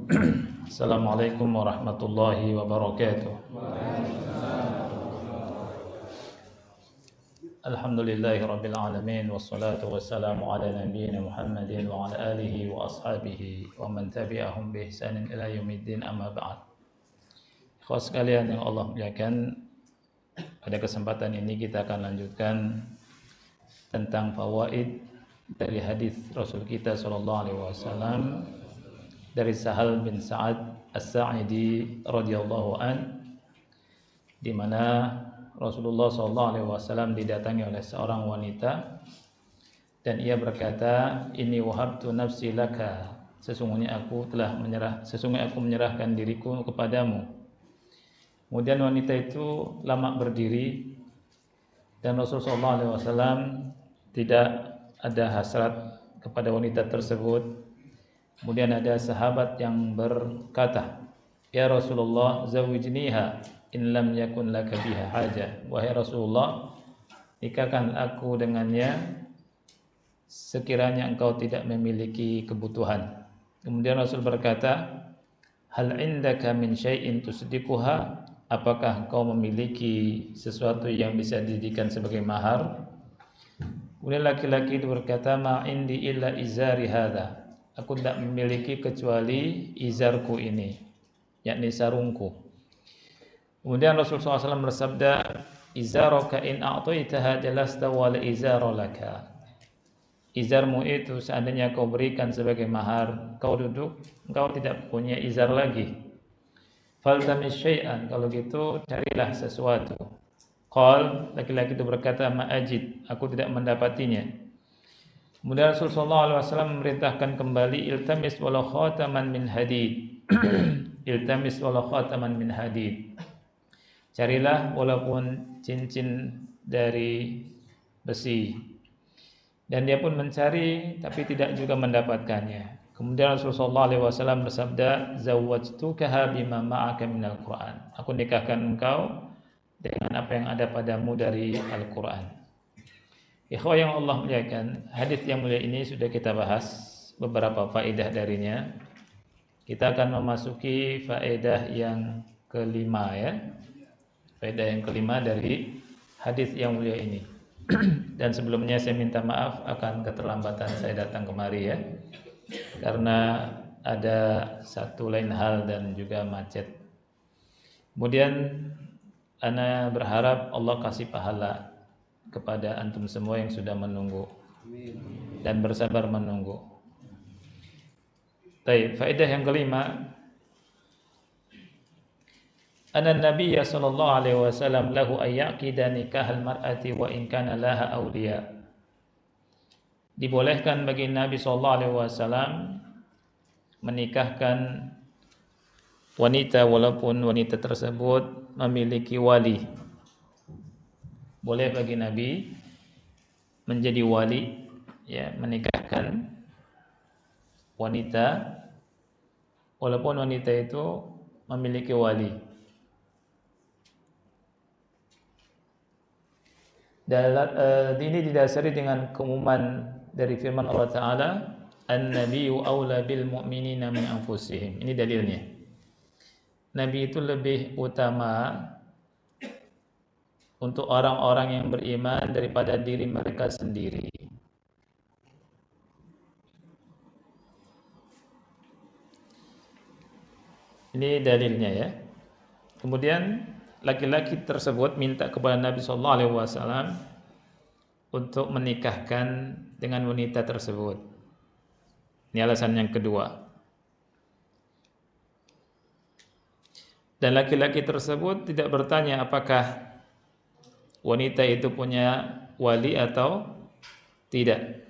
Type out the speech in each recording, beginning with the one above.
Assalamualaikum warahmatullahi wabarakatuh. Alhamdulillahi rabbil alamin, wassalatu wassalamu ala nabiyyina Muhammadin wa ala alihi wa ashabihi wa man tabi'ahum bi ihsanin ila yaumiddin, amma ba'd. Ikhwan sekalian yang Allah muliakan, pada kesempatan ini kita akan lanjutkan tentang fawaid dari hadis Rasul kita sallallahu alaihi wasallam dari Sahal bin Sa'ad As-Sa'idi radhiyallahu an, di mana Rasulullah sallallahu alaihi wasallam didatangi oleh seorang wanita dan ia berkata, "Inni wahabtu nafsi laka." Sesungguhnya aku menyerahkan diriku kepadamu. Kemudian wanita itu lama berdiri dan Rasulullah sallallahu alaihi wasallam tidak ada hasrat kepada wanita tersebut. Kemudian ada sahabat yang berkata, "Ya Rasulullah, zawijniha in lam yakun laka biha hajah." Wahai Rasulullah, nikahkan aku dengannya sekiranya engkau tidak memiliki kebutuhan. Kemudian Rasul berkata, "Hal indaka min syai'in tusdiquha?" Apakah engkau memiliki sesuatu yang bisa dijadikan sebagai mahar? Kemudian laki-laki itu berkata, "Ma indi illa izari hadha." Aku tidak memiliki kecuali izarku ini, yakni sarungku. Kemudian Rasulullah SAW bersabda, "Izaraka in a'taitaha jalasta wal izara laka." Izarmu itu seandainya kau berikan sebagai mahar, kau duduk, kau tidak punya izar lagi. Faltamis syai'an, kalau gitu carilah sesuatu. Qal, laki-laki itu berkata, "Ma'ajid, aku tidak mendapatinya." Kemudian Rasulullah SAW memerintahkan kembali, "Iltamis walau khataman min hadid." Iltamis walau khataman min hadid. Carilah walaupun cincin dari besi. Dan dia pun mencari tapi tidak juga mendapatkannya. Kemudian Rasulullah SAW bersabda, "Zawwajtukaha bima ma'aka minal Qur'an." Aku nikahkan engkau dengan apa yang ada padamu dari Al-Quran. Ikhwah yang Allah muliakan, hadis yang mulia ini sudah kita bahas beberapa faedah darinya. Kita akan memasuki faedah yang kelima ya. Faedah yang kelima dari hadis yang mulia ini. Dan sebelumnya saya minta maaf akan keterlambatan saya datang kemari ya. Karena ada satu lain hal dan juga macet. Kemudian ana berharap Allah kasih pahala kepada antum semua yang sudah menunggu dan bersabar menunggu. Baik, faedah yang kelima, anna Nabiy sallallahu alaihi wasallam lahu ayyaqida nikahal mar'ati wa in kana laha awliya. Dibolehkan bagi Nabi sallallahu alaihi wasallam menikahkan wanita walaupun wanita tersebut memiliki wali. Boleh bagi Nabi menjadi wali, ya, menikahkan wanita walaupun wanita itu memiliki wali. Ini didasari dengan keumuman dari firman Allah Ta'ala, "An-nabiyyu aula bil mu'minina min anfusihim." Ini dalilnya. Nabi itu lebih utama untuk orang-orang yang beriman daripada diri mereka sendiri. Ini dalilnya ya. Kemudian laki-laki tersebut minta kepada Nabi sallallahu alaihi wasallam untuk menikahkan dengan wanita tersebut. Ini alasan yang kedua. Dan laki-laki tersebut tidak bertanya apakah wanita itu punya wali atau tidak.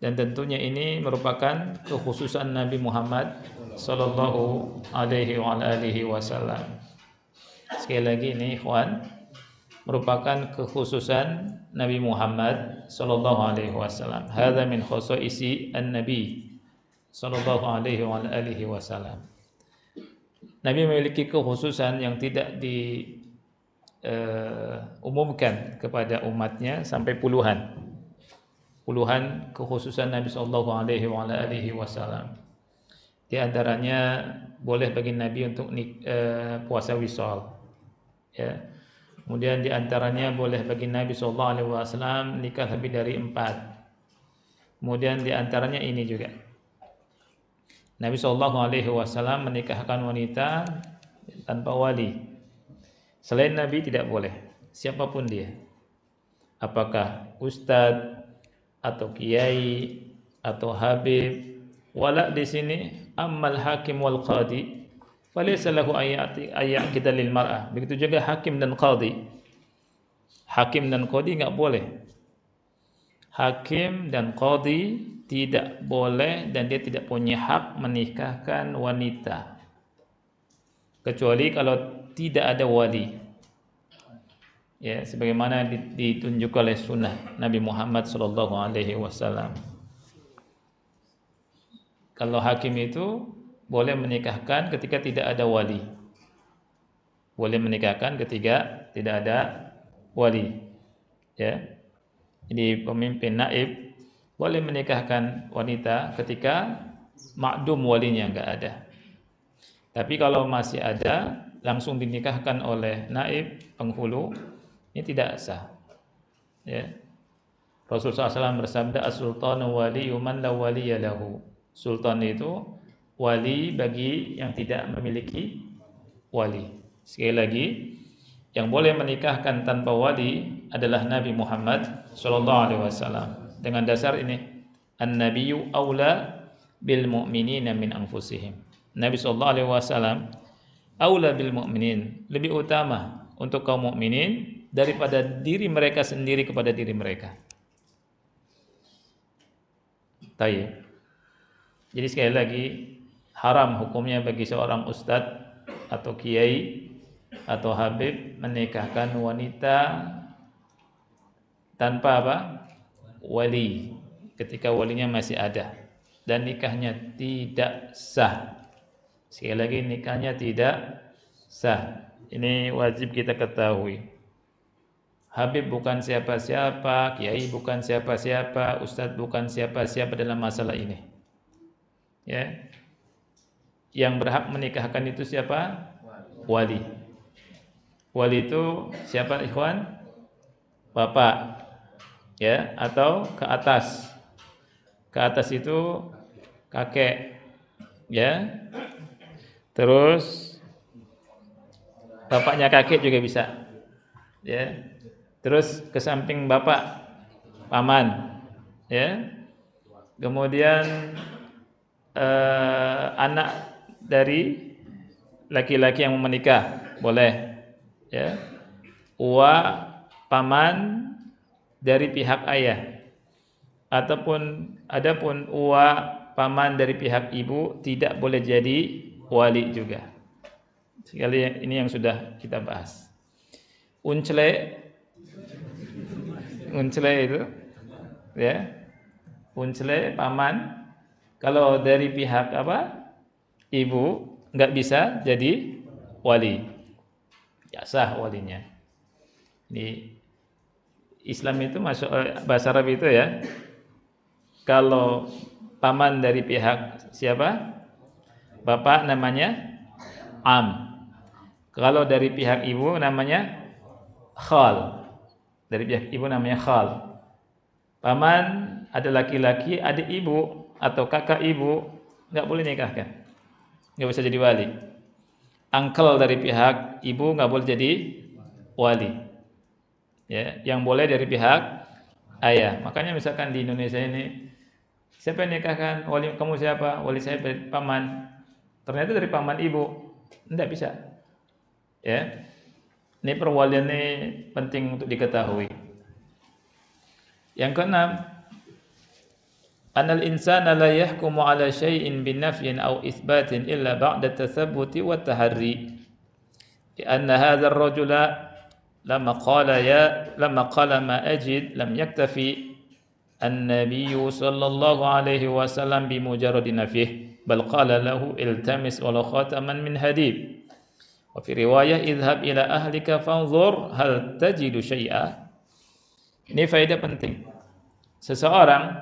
Dan tentunya ini merupakan kekhususan Nabi Muhammad sallallahu alaihi wasallam. Sekali lagi ini ikhwan, merupakan kekhususan Nabi Muhammad sallallahu alaihi wasallam. Hadza min khususi an-nabi sallallahu alaihi wasallam. Nabi memiliki kekhususan yang tidak diumumkan kepada umatnya sampai puluhan kekhususan Nabi sallallahu alaihi wasallam. Di antaranya boleh bagi Nabi untuk puasa wisal. Ya. Kemudian di antaranya boleh bagi Nabi SAW nikah lebih dari 4. Kemudian di antaranya ini juga. Nabi SAW menikahkan wanita tanpa wali. Selain Nabi tidak boleh. Siapapun dia. Apakah ustadz atau kiai atau habib. Wala di sini ammal hakim wal qadi falaysa lahu ayat kita lil mar'ah. Begitu juga hakim dan qadi. Hakim dan qadi enggak boleh. Hakim dan qadi tidak boleh dan dia tidak punya hak menikahkan wanita kecuali kalau tidak ada wali. Ya, sebagaimana ditunjuk oleh sunnah Nabi Muhammad sallallahu alaihi wasallam. Kalau hakim itu boleh menikahkan ketika tidak ada wali. Boleh menikahkan ketika tidak ada wali. Ya. Jadi pemimpin naib boleh menikahkan wanita ketika makdum walinya enggak ada. Tapi kalau masih ada langsung dinikahkan oleh naib penghulu, ini tidak sah. Ya. Rasulullah SAW bersabda as-sultanu waliyyu man la waliya lahu. Sultan itu wali bagi yang tidak memiliki wali. Sekali lagi, yang boleh menikahkan tanpa wali adalah Nabi Muhammad SAW. Dengan dasar ini, an-nabiyyu aula bil mu'minina min anfusihim. Nabi SAW aula bil mu'minin, lebih utama untuk kaum mukminin daripada diri mereka sendiri kepada diri mereka. Tayyib. Jadi sekali lagi haram hukumnya bagi seorang ustadz atau kiai atau habib menikahkan wanita tanpa apa? Wali ketika walinya masih ada dan nikahnya tidak sah. Sekali lagi nikahnya tidak sah. Ini wajib kita ketahui. Habib bukan siapa-siapa, kiai bukan siapa-siapa, ustadz bukan siapa-siapa dalam masalah ini. Ya. Yang berhak menikahkan itu siapa? Wali. Wali itu siapa, ikhwan? Bapak. Ya, atau ke atas. Ke atas itu kakek. Ya. Terus bapaknya kakek juga bisa. Ya. Terus ke samping bapak paman. Ya. Kemudian anak dari laki-laki yang menikah boleh, ya. Uwa paman dari pihak ayah, adapun uwa paman dari pihak ibu tidak boleh jadi wali juga. Sekali ini yang sudah kita bahas. Uncle itu, ya. Uncle paman. Kalau dari pihak ibu nggak bisa jadi wali, ya sah walinya. Ini Islam itu masuk bahasa Arab itu ya. Kalau paman dari pihak siapa? Bapak namanya am. Kalau dari pihak ibu namanya khal. Dari pihak ibu namanya khal. Paman ada laki-laki, adik ibu atau kakak ibu nggak boleh nikahkan, nggak bisa jadi wali. Uncle dari pihak ibu nggak boleh jadi wali. Ya, yang boleh dari pihak ayah. Makanya misalkan di Indonesia ini, siapa yang nikahkan? Wali kamu siapa? Wali saya paman. Ternyata dari paman ibu, nggak bisa. Ya, ini perwalian ini penting untuk diketahui. Yang keenam, anal insana la yahkumu ala syai'in binafyin aw itsbatin illa ba'da tathabbuti wa taharri. Anna hadha ar-rajula lama qala ma ajid lam yaktafi an-nabiy sallallahu alaihi wasallam bi mujarrad nafyih bal qala lahu iltamis wala khataman min hadid. Wa fi riwayah idhhab ila ahlika fanzur hal tajidu syai'a. Ini faedah penting. Seseorang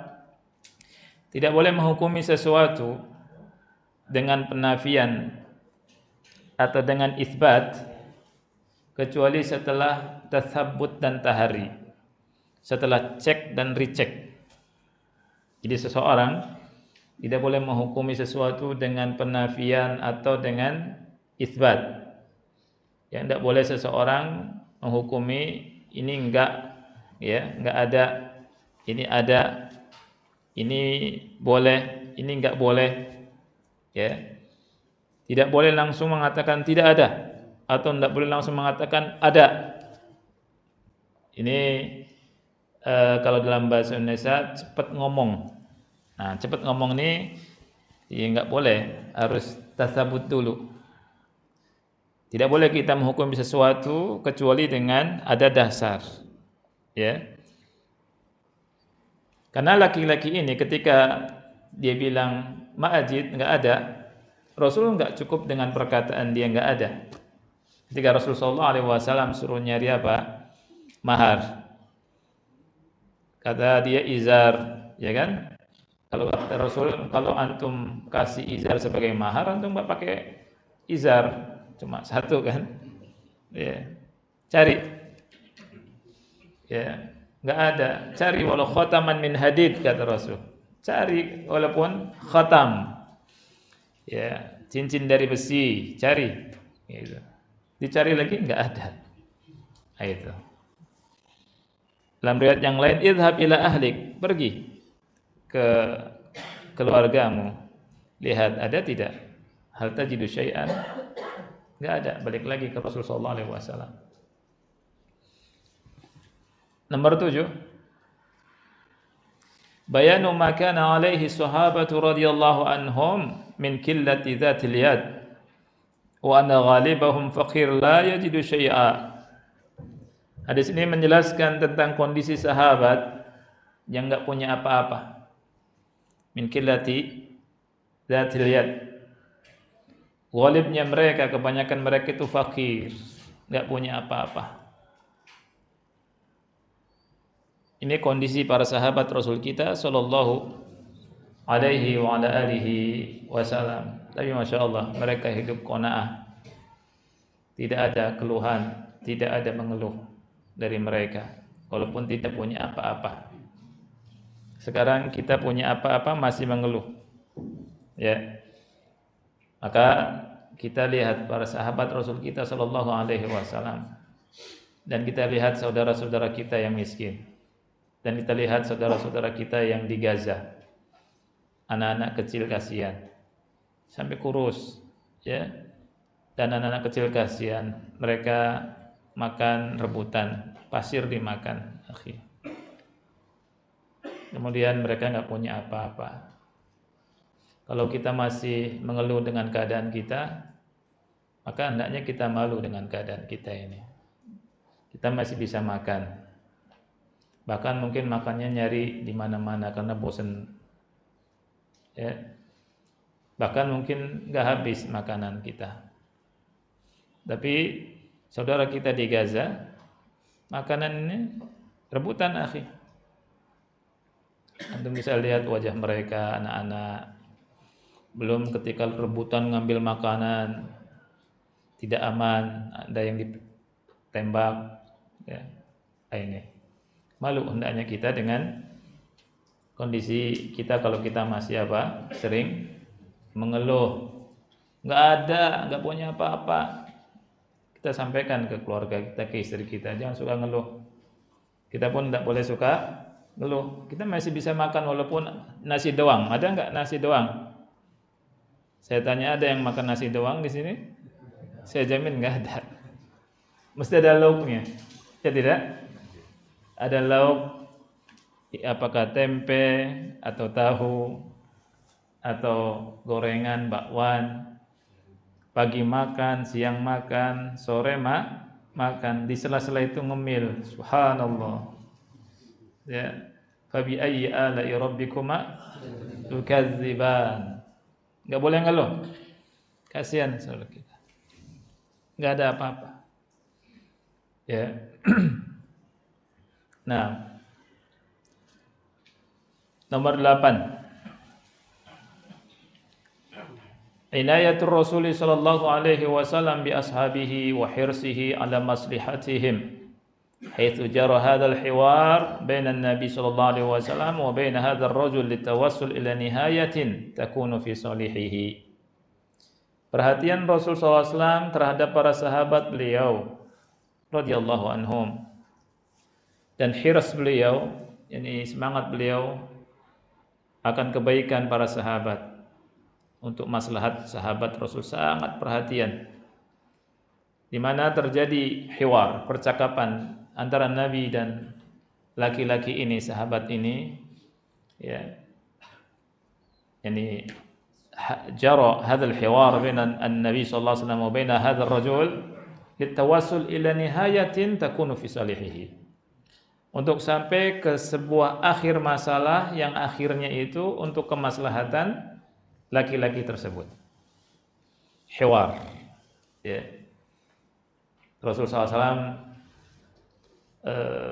tidak boleh menghukumi sesuatu dengan penafian atau dengan isbat kecuali setelah tasabbut dan tahari, setelah cek dan recheck. Jadi seseorang tidak boleh menghukumi sesuatu dengan penafian atau dengan isbat. Yang tidak boleh seseorang menghukumi ini enggak, ya, enggak ada, ini ada, ini boleh, ini enggak boleh, ya. Tidak boleh langsung mengatakan tidak ada atau tidak boleh langsung mengatakan ada. Ini kalau dalam bahasa Indonesia cepat ngomong. Nah, cepat ngomong ini ya enggak boleh, harus tasabut dulu. Tidak boleh kita menghukum sesuatu kecuali dengan ada dasar. Ya. Karena laki-laki ini ketika dia bilang ma'ajid enggak ada, Rasul enggak cukup dengan perkataan dia enggak ada. Ketika Rasulullah SAW suruh nyari apa? Mahar. Kata dia izar, ya kan? Kalau kata Rasul, kalau antum kasih izar sebagai mahar, antum enggak pakai izar, cuma satu kan? Ya. Cari. Ya, enggak ada. Cari walau khataman min hadid kata Rasul. Cari walaupun khatam. Ya, cincin dari besi, cari. Gitu. Dicari lagi enggak ada. Nah, itu. Dalam riwayat yang lain, idhab ila ahlik, pergi ke keluargamu. Lihat ada tidak? Hal tajidu syai'an? Enggak ada. Balik lagi ke Rasulullah SAW. Nomor 7. Bayanu ma kana alaihi sahabatu radhiyallahu anhum min qillati dzatil yad wa anna ghalibahum faqir la yajidu syai'a. Hadis ini menjelaskan tentang kondisi sahabat yang enggak punya apa-apa. Min qillati dzatil yad. Ghalibnya mereka, kebanyakan mereka itu fakir, enggak punya apa-apa. Ini kondisi para sahabat Rasul kita sallallahu alaihi wa ala alihi wasallam. Tapi Masya Allah, mereka hidup qanaah. Tidak ada keluhan, tidak ada mengeluh dari mereka, walaupun tidak punya apa-apa. Sekarang kita punya apa-apa masih mengeluh. Ya. Maka kita lihat para sahabat Rasul kita sallallahu alaihi wasallam, dan kita lihat saudara-saudara kita yang miskin. Dan kita lihat saudara-saudara kita yang di Gaza, anak-anak kecil kasihan, sampai kurus, ya. Dan anak-anak kecil kasihan, mereka makan rebutan, pasir dimakan, akhi. Kemudian mereka enggak punya apa-apa. Kalau kita masih mengeluh dengan keadaan kita, maka hendaknya kita malu dengan keadaan kita ini. Kita masih bisa makan. Bahkan mungkin makannya nyari di mana-mana karena bosan. Ya. Bahkan mungkin enggak habis makanan kita. Tapi saudara kita di Gaza, makanan ini rebutan, akhi. Antum bisa lihat wajah mereka, anak-anak. Belum ketika rebutan ngambil makanan, tidak aman, ada yang ditembak, ya. Ini malu hendaknya kita dengan kondisi kita kalau kita masih apa? Sering mengeluh. Enggak ada, enggak punya apa-apa. Kita sampaikan ke keluarga kita, ke istri kita, jangan suka ngeluh. Kita pun enggak boleh suka ngeluh. Kita masih bisa makan walaupun nasi doang. Ada enggak nasi doang? Saya tanya, ada yang makan nasi doang di sini? Saya jamin enggak ada. Mesti ada lauknya. Ya tidak? Ada lauk, apakah tempe atau tahu atau gorengan, bakwan. Pagi makan, siang makan, sore makan. Di sela-sela itu ngemil. Subhanallah. Ya. Fabi ayyi ala'i rabbikuma tukadziban. Enggak boleh ngeluh. Kasihan saudara kita. Enggak ada apa-apa. Ya. Nah, nomor 8. Inayatul Rasul sallallahu alaihi wasallam bi ashabihi wa hirsihi ala maslihatihim. حيث جرى هذا الحوار بين النبي صلى الله عليه وسلم وبين هذا الرجل للتوصل إلى نهاية تكون في صالحه. Perhatian Rasul SAW terhadap para sahabat beliau radhiyallahu anhum, dan hirs beliau, yakni semangat beliau akan kebaikan para sahabat. Untuk maslahat sahabat, Rasul sangat perhatian, di mana terjadi hiwar, percakapan antara Nabi dan laki-laki ini, sahabat ini, ya, yani jara hadzal hiwar baina an-nabi sallallahu alaihi wasallam wa baina hadzal rajul litawassul ila nihayatin takunu fi salihihi, untuk sampai ke sebuah akhir masalah yang akhirnya itu untuk kemaslahatan laki-laki tersebut. Hiwar, ya. Rasulullah SAW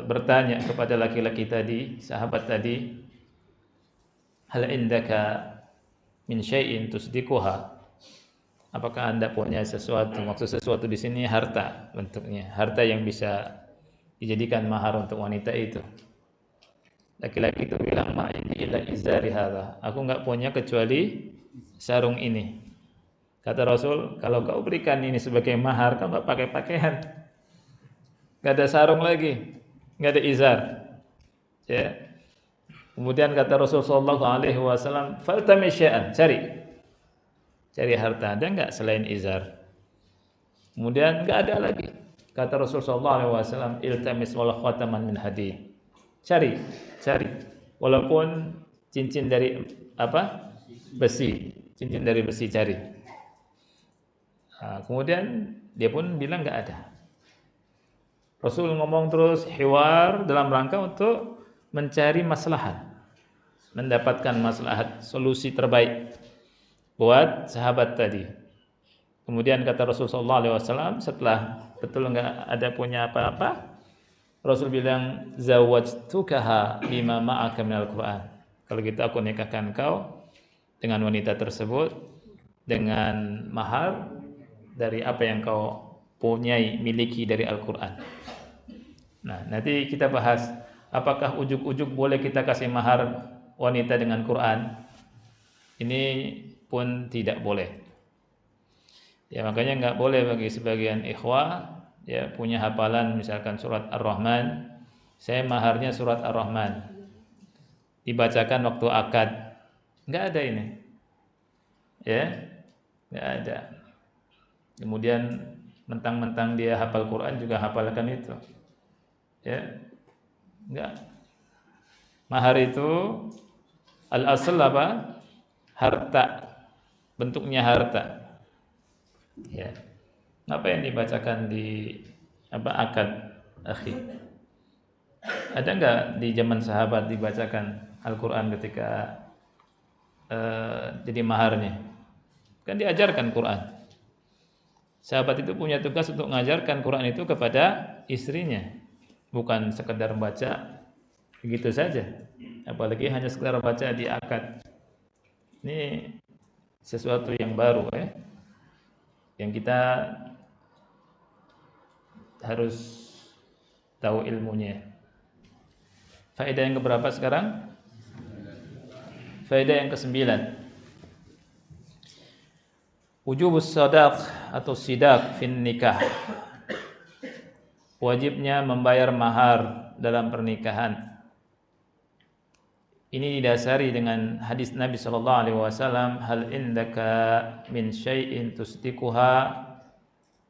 bertanya kepada laki-laki tadi, sahabat tadi, hal indaka min syai'in tusdikuha, apakah Anda punya sesuatu? Maksud sesuatu di sini harta, bentuknya harta yang bisa dijadikan mahar untuk wanita itu. Laki-laki itu bilang, ma indi illa izari hadza, aku enggak punya kecuali sarung ini. Kata Rasul, kalau kau berikan ini sebagai mahar, kau enggak pakai pakaian, enggak ada sarung lagi, enggak ada izar, ya. Kemudian kata Rasul sallallahu alaihi wasallam, faltami syai'an, cari harta, ada enggak selain izar? Kemudian enggak ada lagi. Kata Rasul sallallahu alaihi wasallam, iltamis wala khataman min hadid, cari, walaupun cincin dari apa? Besi, cincin dari besi, cari. Nah, kemudian dia pun bilang enggak ada. Rasul ngomong terus hiwar dalam rangka untuk mencari maslahat, mendapatkan maslahat, solusi terbaik buat sahabat tadi. Kemudian kata Rasul sallallahu alaihi wasallam, setelah betul enggak ada punya apa-apa, Rasul bilang, zawwajtukaha bima ma'aka minal Qur'an. Kalau gitu aku nikahkan kau dengan wanita tersebut dengan mahar dari apa yang kau punyai, miliki dari Al-Qur'an. Nah, nanti kita bahas apakah ujuk-ujuk boleh kita kasih mahar wanita dengan Quran. Ini pun tidak boleh. Ya, makanya enggak boleh bagi sebagian ikhwah ya punya hafalan misalkan surat Ar-Rahman, saya maharnya surat Ar-Rahman, dibacakan waktu akad. Enggak ada ini. Ya, enggak ada. Kemudian mentang-mentang dia hafal Quran juga hafalkan itu. Ya, enggak. Mahar itu al-asl apa? Harta. Bentuknya harta. Ya. Apa yang dibacakan di apa akad, akhi? Ada enggak di zaman sahabat dibacakan Al-Qur'an ketika jadi maharnya? Kan diajarkan Quran. Sahabat itu punya tugas untuk mengajarkan Quran itu kepada istrinya, bukan sekedar baca begitu saja. Apalagi hanya sekedar baca di akad. Ini sesuatu yang baru ya. Yang kita harus tahu ilmunya. Faedah yang keberapa sekarang? Faedah yang ke-9. Wujubus sadaq atau sidak fin nikah. Wajibnya membayar mahar dalam pernikahan. Ini didasari dengan hadis Nabi sallallahu alaihi wasallam, hal indaka min syai'in tusdiquha,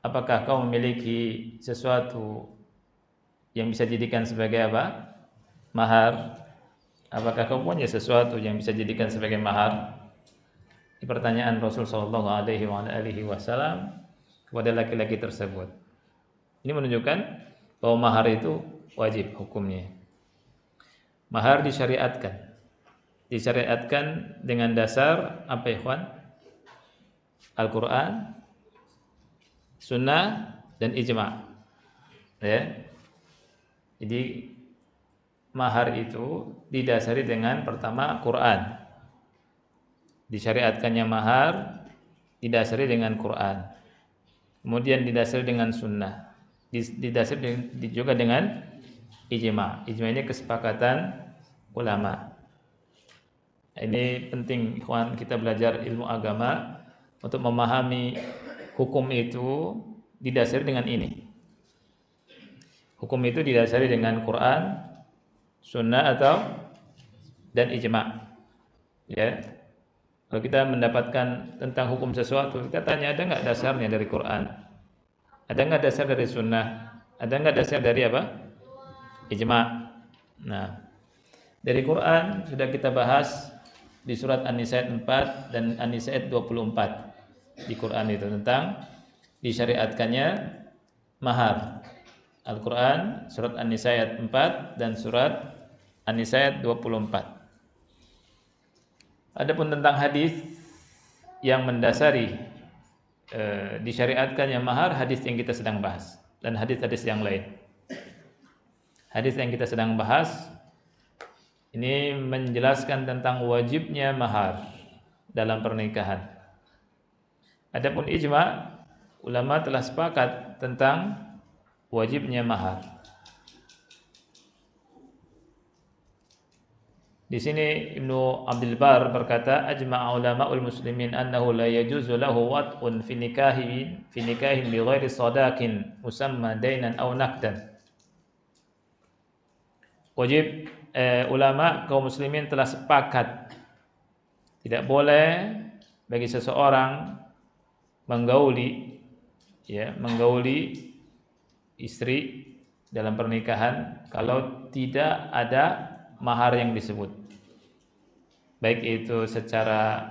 apakah kau memiliki sesuatu yang bisa dijadikan sebagai apa? Mahar. Apakah kau punya sesuatu yang bisa dijadikan sebagai mahar? Ini pertanyaan Rasul sallallahu alaihi wasallam kepada laki-laki tersebut. Ini menunjukkan bahwa mahar itu wajib hukumnya. Mahar disyariatkan. Disyariatkan dengan dasar apa, ikhwan? Al-Qur'an, sunnah dan ijma'. Ya. Jadi mahar itu didasari dengan pertama Quran. Disyariatkannya mahar didasari dengan Quran, kemudian didasari dengan sunnah, didasari juga dengan ijma. Ijma ini kesepakatan ulama. Ini penting ikhwan, kita belajar ilmu agama untuk memahami hukum itu didasari dengan ini. Hukum itu didasari dengan Quran, sunnah dan ijma. Ya. Kalau kita mendapatkan tentang hukum sesuatu, kita tanya ada nggak dasarnya dari Quran? Ada nggak dasar dari sunnah? Ada nggak dasar dari apa? Ijma. Nah, dari Quran sudah kita bahas di surat An-Nisa ayat 4 dan An-Nisa ayat 24. Di Quran itu tentang disyariatkannya mahar. Al-Quran surat An-Nisa ayat 4 dan surat An-Nisa ayat 24. Adapun tentang hadis yang mendasari disyariatkannya mahar, hadis yang kita sedang bahas dan hadis-hadis yang lain. Hadis yang kita sedang bahas ini menjelaskan tentang wajibnya mahar dalam pernikahan. Adapun ijma, ulama telah sepakat tentang wajibnya mahar. Di sini Ibnu Abdul Bar berkata, ajma'a ulama'ul muslimin annahu la yajuzu lahu wat'un fi nikahin bi ghairi sadaqin musamma dainan aw naqdan. Wajib ulama kaum muslimin telah sepakat tidak boleh bagi seseorang menggauli istri dalam pernikahan kalau tidak ada mahar yang disebut, baik itu secara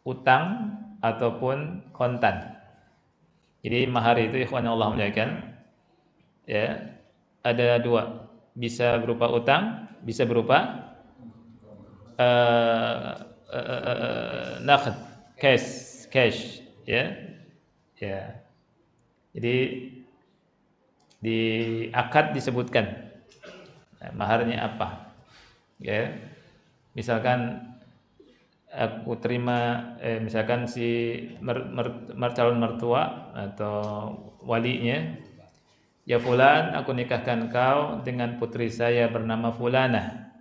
utang ataupun kontan. Jadi mahar itu ikhwan Allah muliakan, ya, ada dua, bisa berupa utang, bisa berupa naqd, cash, ya. Jadi di akad disebutkan maharnya apa. Ya, misalkan aku terima, misalkan si calon mertua atau walinya, ya fulan, aku nikahkan kau dengan putri saya bernama fulanah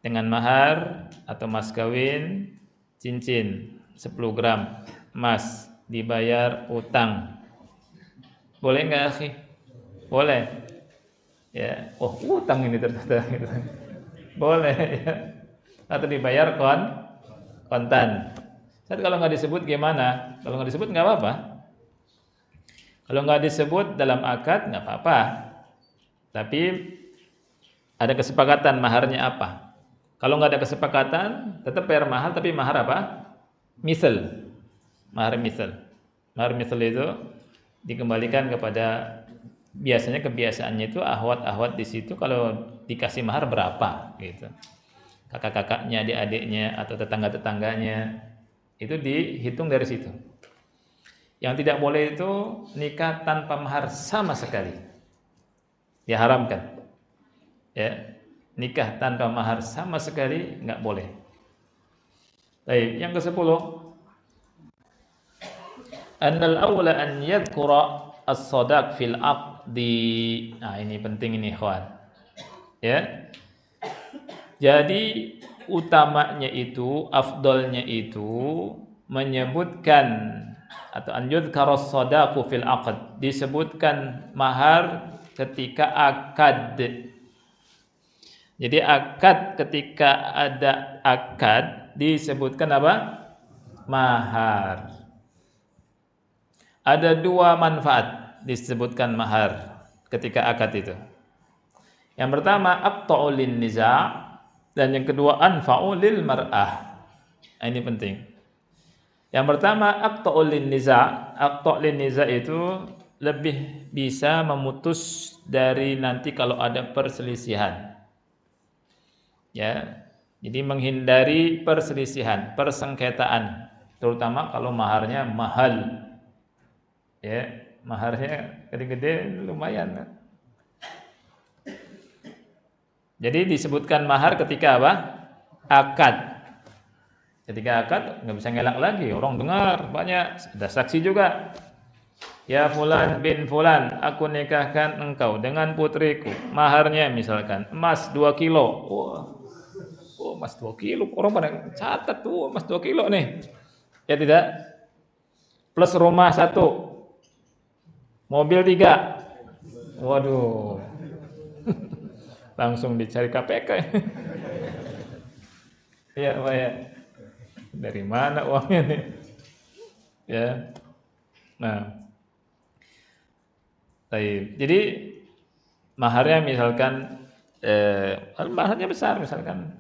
dengan mahar atau mas kawin cincin 10 gram emas dibayar utang. Boleh nggak akhi? Boleh. Ya, oh utang ini ternyata. Boleh ya. Atau dibayar kontan. Tapi kalau nggak disebut gimana? Kalau nggak disebut nggak apa-apa. Kalau nggak disebut dalam akad nggak apa-apa. Tapi ada kesepakatan maharnya apa. Kalau nggak ada kesepakatan, tetap bayar mahar, tapi mahar apa? Misal. Mahar misal. Mahar misal itu dikembalikan kepada, biasanya kebiasaannya itu ahwat di situ kalau dikasih mahar berapa gitu. Kakak-kakaknya, adik-adiknya atau tetangga-tetangganya itu dihitung dari situ. Yang tidak boleh itu nikah tanpa mahar sama sekali. Diharamkan. Ya, nikah tanpa mahar sama sekali enggak boleh. Baik, yang ke-10. Annal awla an yadhkura as-sadaq fil aqdi. Nah, ini penting ini, ikhwan. Ya. Jadi utamanya itu, afdolnya itu menyebutkan atau an yudhkara as-sadaqu fil aqd, disebutkan mahar ketika akad. Jadi akad, ketika ada akad disebutkan apa? Mahar. Ada dua manfaat disebutkan mahar ketika akad itu. Yang pertama aqta'u lin niza', dan yang kedua anfa'u lil mar'ah. Ini penting. Yang pertama aqta'u lin niza'. Aqta' lin niza' itu lebih bisa memutus dari nanti kalau ada perselisihan. Ya. Jadi menghindari perselisihan, persengketaan, terutama kalau maharnya mahal. Ya, maharnya gede-gede lumayan. Jadi disebutkan mahar ketika apa? Akad. Ketika akad nggak bisa ngelak lagi, orang dengar banyak, ada saksi juga. Ya fulan bin fulan, aku nikahkan engkau dengan putriku. Maharnya misalkan emas 2 kilo. Wah, oh, emas 2 kilo. Orang pada catat tuh emas 2 kilo nih. Ya tidak? Plus rumah 1, mobil 3. Waduh. Langsung dicari KPK. Ya, Pak ya. Dari mana uangnya nih? Ya. Nah, baik. Jadi maharnya misalkan maharnya besar misalkan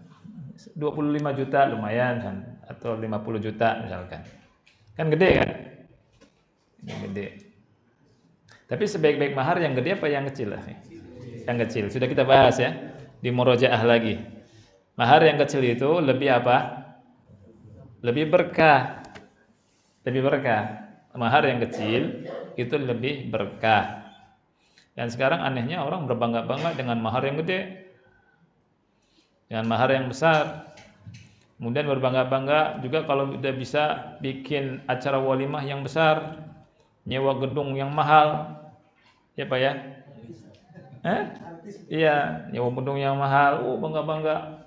25 juta lumayan kan, atau 50 juta misalkan. Kan gede kan? Ini gede. Tapi sebaik-baik mahar yang gede apa yang kecil lah? Yang kecil. Sudah kita bahas ya di murojaah lagi. Mahar yang kecil itu lebih apa? Lebih berkah. Lebih berkah. Mahar yang kecil itu lebih berkah. Dan sekarang anehnya orang berbangga-bangga dengan mahar yang gede, dengan mahar yang besar. Kemudian berbangga-bangga juga kalau udah bisa bikin acara walimah yang besar, nyewa gedung yang mahal, ya Pak ya? Iya, nyewa gedung yang mahal, bangga-bangga.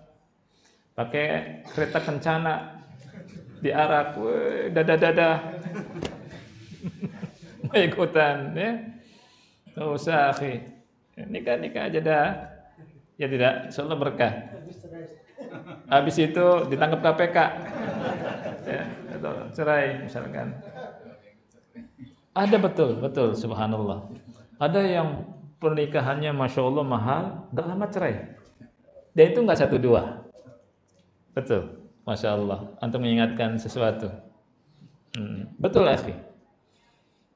Pakai kereta kencana diarak, dada-dada, mau ikutan, ya? Nggak usah, akhi. Nikah aja dah. Ya tidak, insyaallah berkah. Habis itu ditangkap KPK. Ya, atau cerai misalkan. Ada betul, subhanallah. Ada yang pernikahannya masya Allah mahal, gak lama cerai. Dan itu nggak 1-2. Betul, masya Allah. Antum mengingatkan sesuatu. Betul, akhi.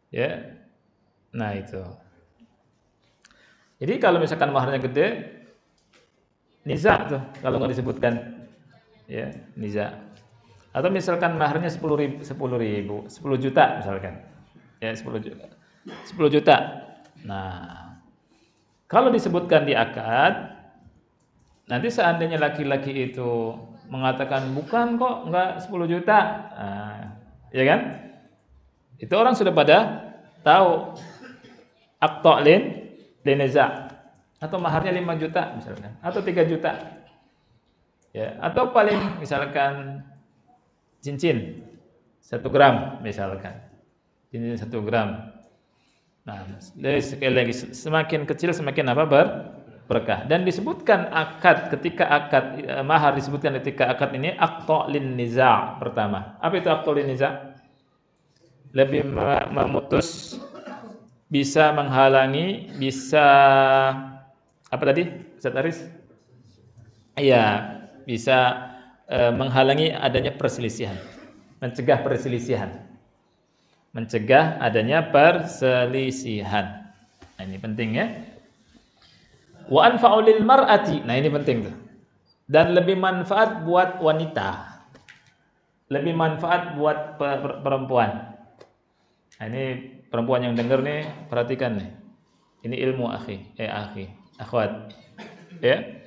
Ya, nah itu. Jadi kalau misalkan maharnya gede, niza tuh kalau nggak disebutkan, ya niza. Atau misalkan maharnya 10 juta misalkan, ya 10 juta. Nah, kalau disebutkan di akad, nanti seandainya laki-laki itu mengatakan bukan kok nggak 10 juta, ya kan? Itu orang sudah pada tahu aqta'lin Deneza, atau maharnya 5 juta misalkan, atau 3 juta, ya, atau paling misalkan cincin 1 gram misalkan, cincin 1 gram. Nah, sekali lagi semakin kecil semakin apa berkah. Dan disebutkan akad ketika akad mahar disebutkan ketika akad ini aqta'lin niza' pertama. Apa itu aqta'lin niza'? Lebih memutus, bisa menghalangi, bisa apa tadi Ustaz Aris? Iya, bisa menghalangi adanya perselisihan, mencegah perselisihan, mencegah adanya perselisihan. Nah, ini penting ya. Wa anfa'u lil mar'ati. Nah, ini penting tuh. Dan lebih manfaat buat wanita. Lebih manfaat buat perempuan. Nah, ini perempuan yang dengar nih, perhatikan nih. Ini ilmu akhi, akhwat. Ya.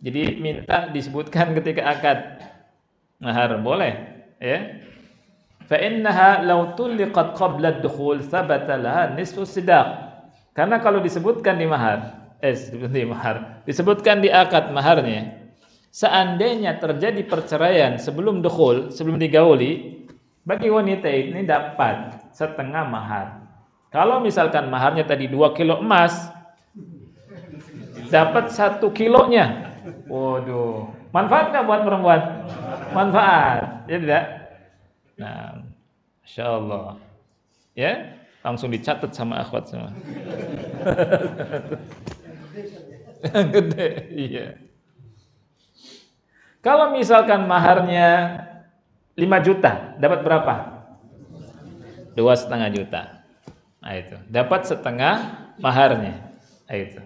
Jadi minta disebutkan ketika akad mahar boleh, ya. Fa innaha law tulliqat qabla ad-dukhul thabata laha nisfu sidaq. Karena kalau disebutkan di mahar, disebutkan di akad maharnya, seandainya terjadi perceraian sebelum dukhul, sebelum digauli, bagi wanita ini dapat setengah mahar. Kalau misalkan maharnya tadi 2 kilo emas, dapat 1 kilonya. Waduh, manfaat nggak buat perempuan? Manfaat, ya tidak? Nah, Masya Allah, ya langsung dicatat sama akhwat semua. Gede, iya. Kalau misalkan maharnya 5 juta, dapat berapa? 2,5 juta. Nah itu, dapat setengah maharnya. Nah itu.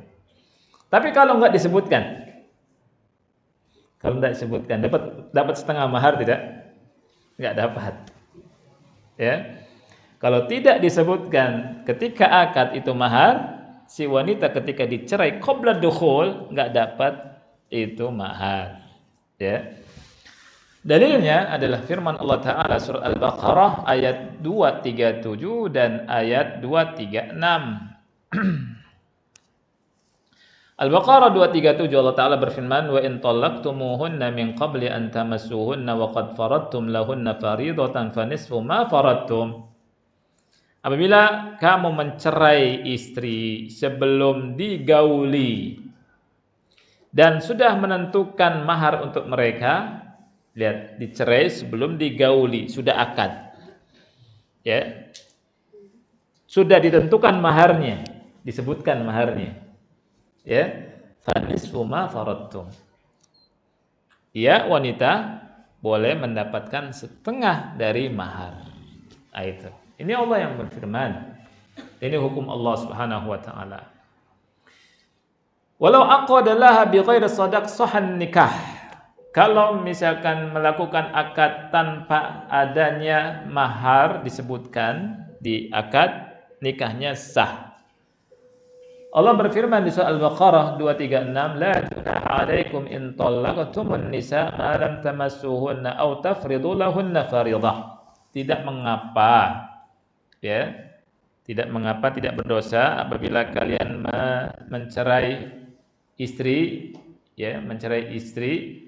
Tapi kalau nggak disebutkan, dapat setengah mahar tidak? Nggak dapat. Ya. Kalau tidak disebutkan ketika akad itu mahar, si wanita ketika dicerai qabla dukhul nggak dapat itu mahar. Ya. Dalilnya adalah firman Allah Ta'ala surah Al-Baqarah ayat 237 dan ayat 236. Al-Baqarah 237 Allah Ta'ala berfirman, "Wa in talaqtumuhunna min qabli an tamassuhunna wa qad faradtum lahunna faridatan fa nisfu ma faradtum." Apabila kamu mencerai istri sebelum digauli dan sudah menentukan mahar untuk mereka, lihat, dicerai sebelum digauli, sudah akad. Ya. Sudah ditentukan maharnya, disebutkan maharnya. Ya, fanisfu ma faradtum. Ya, wanita boleh mendapatkan setengah dari mahar. Nah, itu. Ini Allah yang berfirman. Ini hukum Allah Subhanahu wa taala. Walau aqadallaha bighairi shadaq sahan nikah. Kalau misalkan melakukan akad tanpa adanya mahar disebutkan di akad, nikahnya sah. Allah berfirman di surah Al-Baqarah 236, "La junaha 'alaikum in talaqtumun nisa ma lam tamassuhunna aw tafridu lahunna fariidhah." Tidak mengapa, ya. Tidak mengapa, tidak berdosa apabila kalian mencerai istri, ya, mencerai istri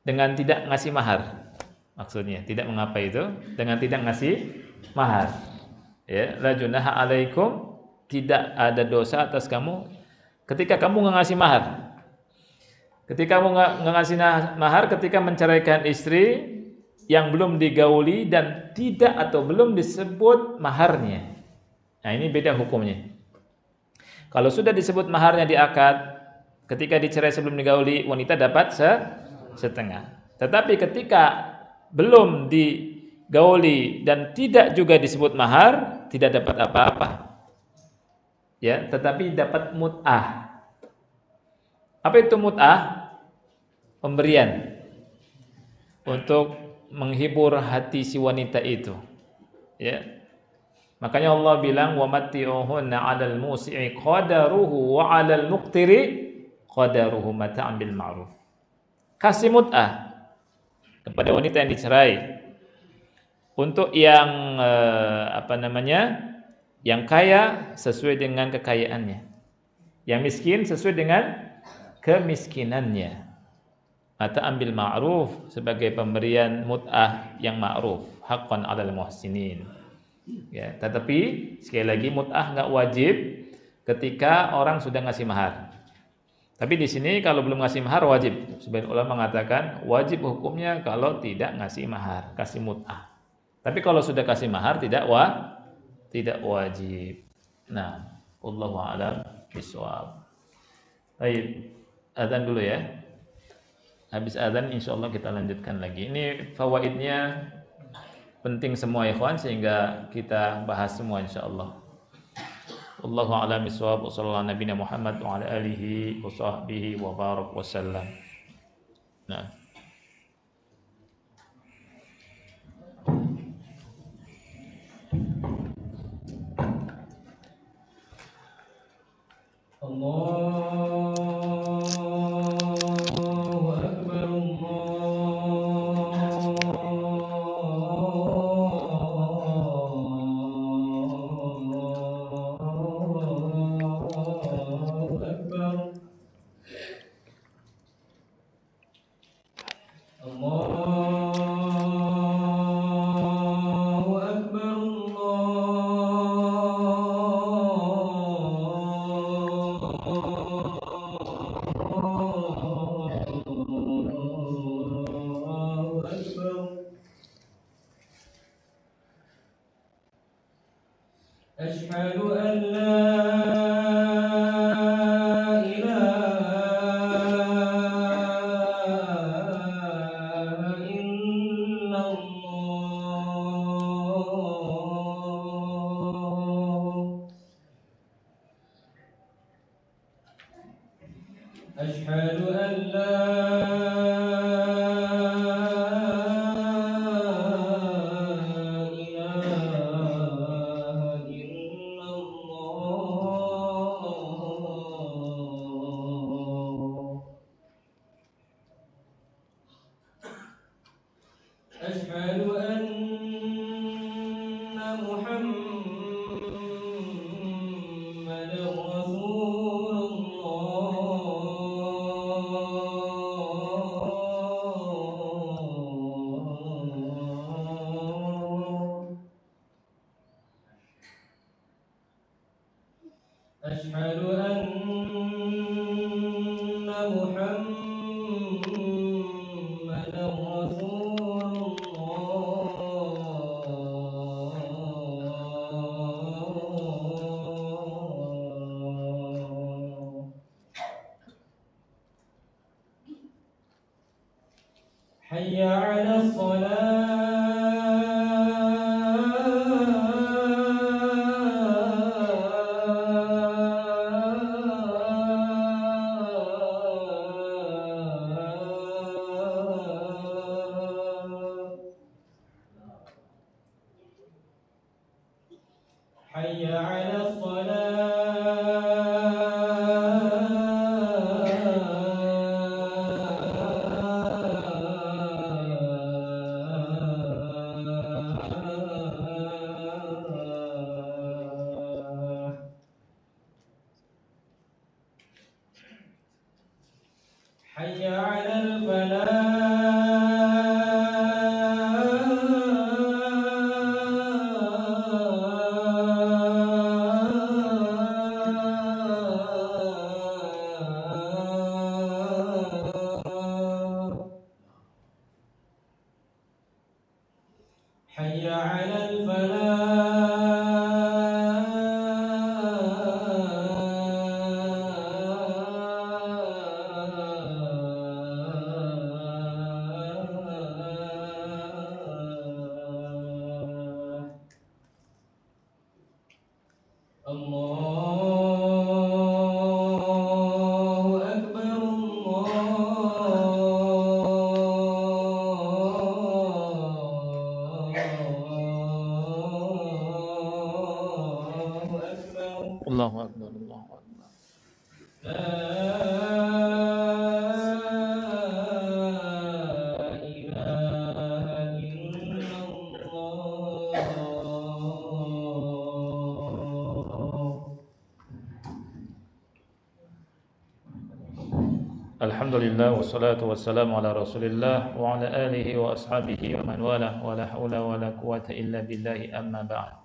dengan tidak ngasih mahar. Maksudnya, tidak mengapa itu dengan tidak ngasih mahar. Ya, la junaha 'alaikum, tidak ada dosa atas kamu ketika kamu nggak ngasih mahar. Ketika kamu nggak ngasih mahar ketika menceraikan istri yang belum digauli dan tidak atau belum disebut maharnya. Nah, ini beda hukumnya. Kalau sudah disebut maharnya di akad, ketika dicerai sebelum digauli, wanita dapat setengah. Tetapi ketika belum digauli dan tidak juga disebut mahar, tidak dapat apa-apa. Ya, tetapi dapat mut'ah. Apa itu mut'ah? Pemberian untuk menghibur hati si wanita itu. Ya. Makanya Allah bilang, "Wa matti'uhunna 'alal musi'i qadaruhu wa 'alal muqtiri qadaruhu mata'an bil ma'ruf." Kasih mut'ah kepada wanita yang dicerai. Untuk yang yang kaya sesuai dengan kekayaannya, yang miskin sesuai dengan kemiskinannya. Mata ambil ma'ruf, sebagai pemberian mut'ah yang ma'ruf, haqqan 'alal muhsinin. Ya, tetapi sekali lagi mut'ah enggak wajib ketika orang sudah ngasih mahar. Tapi di sini kalau belum ngasih mahar wajib. Sebagian ulama mengatakan wajib hukumnya kalau tidak ngasih mahar, kasih mut'ah. Tapi kalau sudah kasih mahar tidak wajib. Nah, wallahu a'lam bishawab. Baik, azan dulu ya. Habis azan insyaallah kita lanjutkan lagi. Ini fawaidnya penting semua ikhwan, sehingga kita bahas semua insyaallah. Wallahu a'lam bishawab. Wassallallahu nabiyana Muhammad wa ala alihi wa sahbihi wa barak wasallam. Nah, Allahu Akbar, Allahu Akbar, Allahu Akbar, Allahu Akbar. Asyhadu an la ilaha illallah. Asyhadu an la ilaha illallah. أشهد أن محمدا رسول الله. حي على الصلاة. حي على الصلاة. حي على الفلاح. حي على الفلاح. الله أكبر الله أكبر. Allahu Akbar, Allahu Akbar. لا إله إلا الله. Alhamdulillah wassalatu wassalamu ala Rasulillah wa ala alihi wa ashabihi wa man wala wa la haula wa la quwata illa billahi amma ba'd.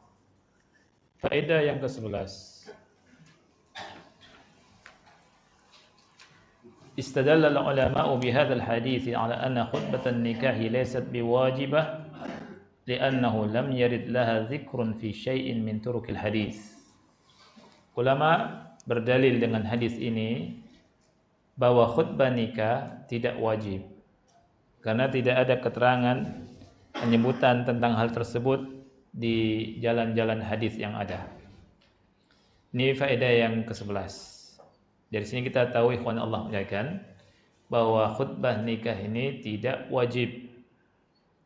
Faedah yang ke-11. Istadalla al-ulama'u bihadzal hadits ala anna khutbatan nikahi laysat biwajibah li'annahu lam yarid laha dzikrun fi syai'in min turukil hadits. Ulama berdalil dengan hadis ini bahwa khutbah nikah tidak wajib karena tidak ada keterangan penyebutan tentang hal tersebut di jalan-jalan hadis yang ada. Ini faedah yang ke-11. Dari sini kita tahu ikhwan Allah muliakan bahwa khutbah nikah ini tidak wajib.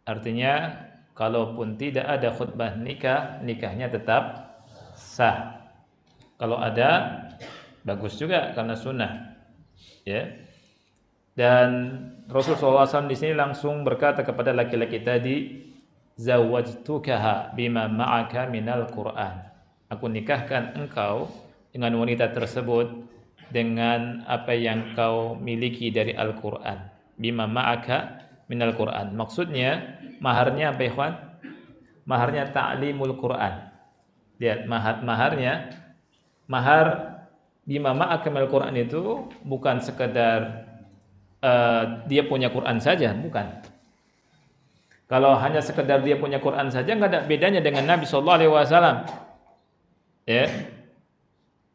Artinya kalaupun tidak ada khutbah nikah, nikahnya tetap sah. Kalau ada bagus juga karena sunnah. Ya. Dan Rasulullah SAW di sini langsung berkata kepada laki-laki tadi, zawwajtukaha bima ma'aka minal Qur'an. Aku nikahkan engkau dengan wanita tersebut dengan apa yang kau miliki dari Al-Qur'an. Bima ma'aka minal Qur'an. Maksudnya maharnya apa ikhwan? Maharnya ta'limul Qur'an. Lihat maharnya, mahar bima ma'aka minal Qur'an itu bukan sekedar dia punya Quran saja, bukan. Kalau hanya sekedar dia punya Quran saja, nggak ada bedanya dengan Nabi SAW. Ya,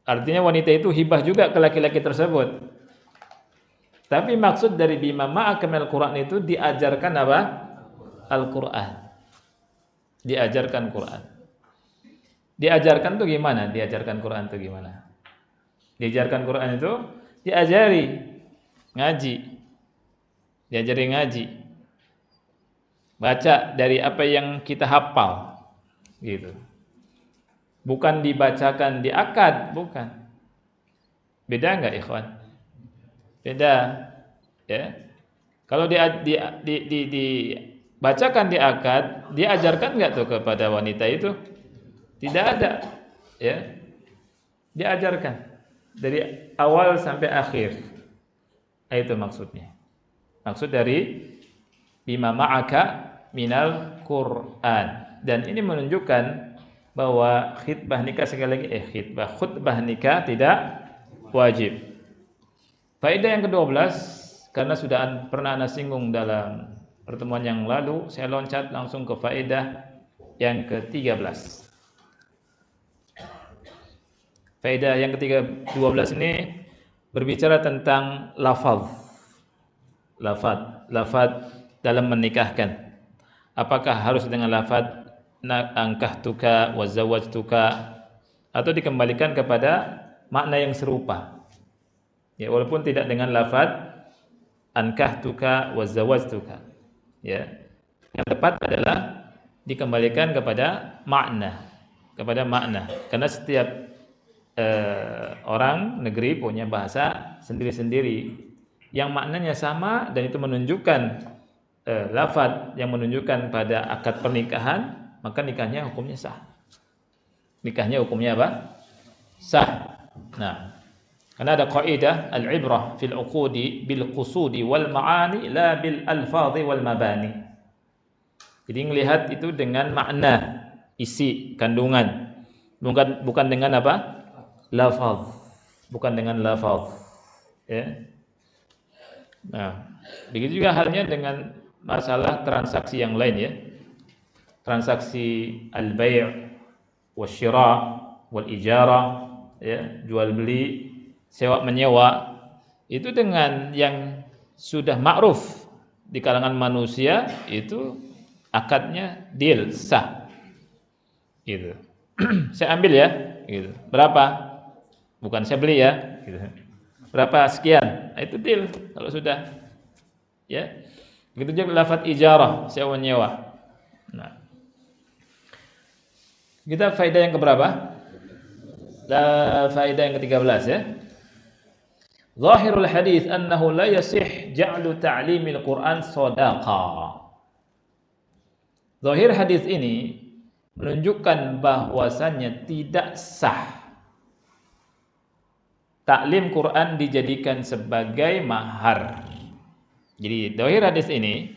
artinya wanita itu hibah juga ke laki-laki tersebut. Tapi maksud dari bima ma'aka minal Quran itu diajarkan apa? Al-Quran. Diajarkan Quran. Diajarkan itu gimana? Diajarkan Quran itu gimana? Diajarkan Quran itu diajari ngaji. Diajari ngaji. Baca dari apa yang kita hafal. Gitu. Bukan dibacakan di akad, bukan. Beda enggak ikhwan? Beda. Ya. Kalau dibacakan di akad, diajarkan enggak tuh kepada wanita itu? Tidak ada. Ya. Diajarkan dari awal sampai akhir. Itu maksudnya. Maksud dari bima ma'aka minal Qur'an. Dan ini menunjukkan bahwa khutbah nikah sekali lagi khutbah nikah tidak wajib. Faedah yang ke-12, karena sudah pernah Anda singgung dalam pertemuan yang lalu, saya loncat langsung ke faedah yang ke-13. Faedah yang ke-12 ini berbicara tentang lafaz dalam menikahkan. Apakah harus dengan lafaz ankahtuka wa zawwajtuka atau dikembalikan kepada makna yang serupa. Ya, walaupun tidak dengan lafaz ankahtuka wa zawwajtuka. Ya. Yang tepat adalah dikembalikan kepada makna. Karena setiap orang negeri punya bahasa sendiri-sendiri yang maknanya sama, dan itu menunjukkan lafaz yang menunjukkan pada akad pernikahan, maka nikahnya hukumnya sah. Nikahnya hukumnya apa? Sah. Nah, karena ada kaidah al-ibrah fil uqudi bil qusudi wal ma'ani la bil alfadhi wal mabani. Jadi melihat itu dengan makna, isi, kandungan, bukan dengan apa? Lafaz. Bukan dengan lafaz. Ya. Nah, begitu juga halnya dengan masalah transaksi yang lain ya. Transaksi al-bai' wasyira' wal ijara, ya, jual beli, sewa menyewa, itu dengan yang sudah ma'ruf di kalangan manusia, itu akadnya deal, sah. Gitu. Saya ambil ya, gitu. Berapa? Bukan saya beli ya, gitu. Berapa sekian? Nah, itu deal kalau sudah. Ya. Begitu juga lafaz ijarah, sewa menyewa. Nah, kita faedah yang keberapa? Faedah yang ke-13 ya. Zahirul hadis annahu la yasih ja'lu ta'limil Qur'an shadaqah. Zahir hadis ini menunjukkan bahwasannya tidak sah taklim Quran dijadikan sebagai mahar. Jadi zahir hadis ini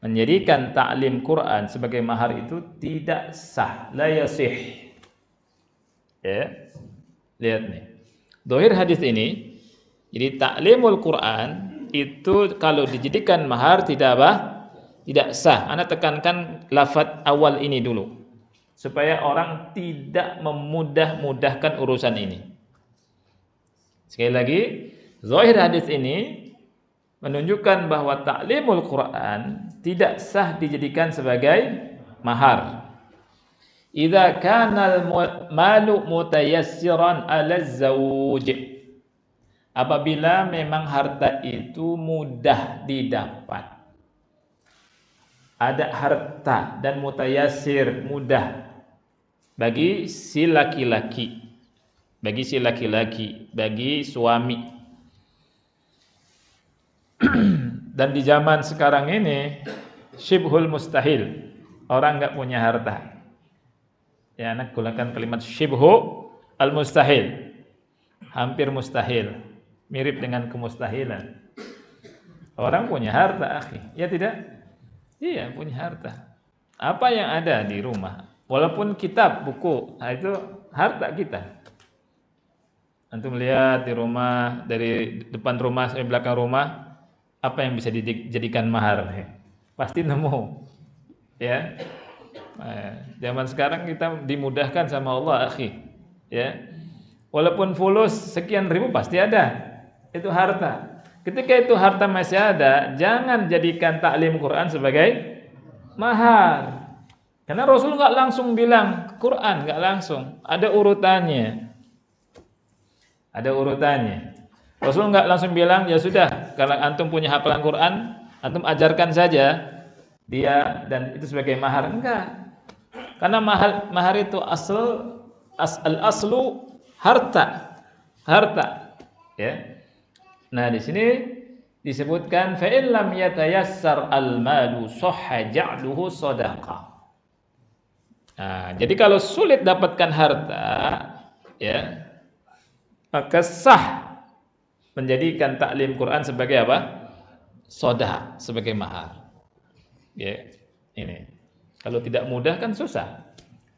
menjadikan taklim Quran sebagai mahar itu tidak sah, la yasih. Ya. Lihat nih. Zahir hadis ini, jadi taklimul Quran itu kalau dijadikan mahar tidak apa? Tidak sah. Anda tekankan lafaz awal ini dulu supaya orang tidak memudah-mudahkan urusan ini. Sekali lagi, zahir hadis ini menunjukkan bahwa taklimul Quran tidak sah dijadikan sebagai mahar. Idza kana al-malu mutayassiran 'ala az-zawj. Apabila memang harta itu mudah didapat. Ada harta dan mutayassir, mudah bagi si laki-laki. Bagi suami. Dan di zaman sekarang ini syibhul mustahil, orang enggak punya harta. Ya, anak gunakan kalimat syibhu al-mustahil, hampir mustahil, mirip dengan kemustahilan. Orang punya harta, akhi. Ya tidak? Iya, punya harta. Apa yang ada di rumah, walaupun kitab, buku, nah itu harta kita. Antum lihat di rumah, dari depan rumah sampai belakang rumah, apa yang bisa dijadikan mahar? Pasti nemu. Ya. Zaman sekarang kita dimudahkan sama Allah, akhi. Ya. Walaupun fulus sekian ribu pasti ada. Itu harta. Ketika itu harta masih ada, jangan jadikan taklim Quran sebagai mahar. Karena Rasul enggak langsung bilang Quran, enggak langsung. Ada urutannya. Rasul enggak langsung bilang, ya sudah, kalau antum punya hafalan Quran, antum ajarkan saja dia dan itu sebagai mahar. Enggak. Karena mahar itu aslu harta. Ya. Nah, di sini disebutkan fa in lam yatayassar al-malu sahha ja'luhu shadaqah. Nah, jadi kalau sulit dapatkan harta, ya, maka sah menjadikan taklim Quran sebagai apa? Shadaqah, sebagai mahar. Ya, ini. Kalau tidak mudah kan susah.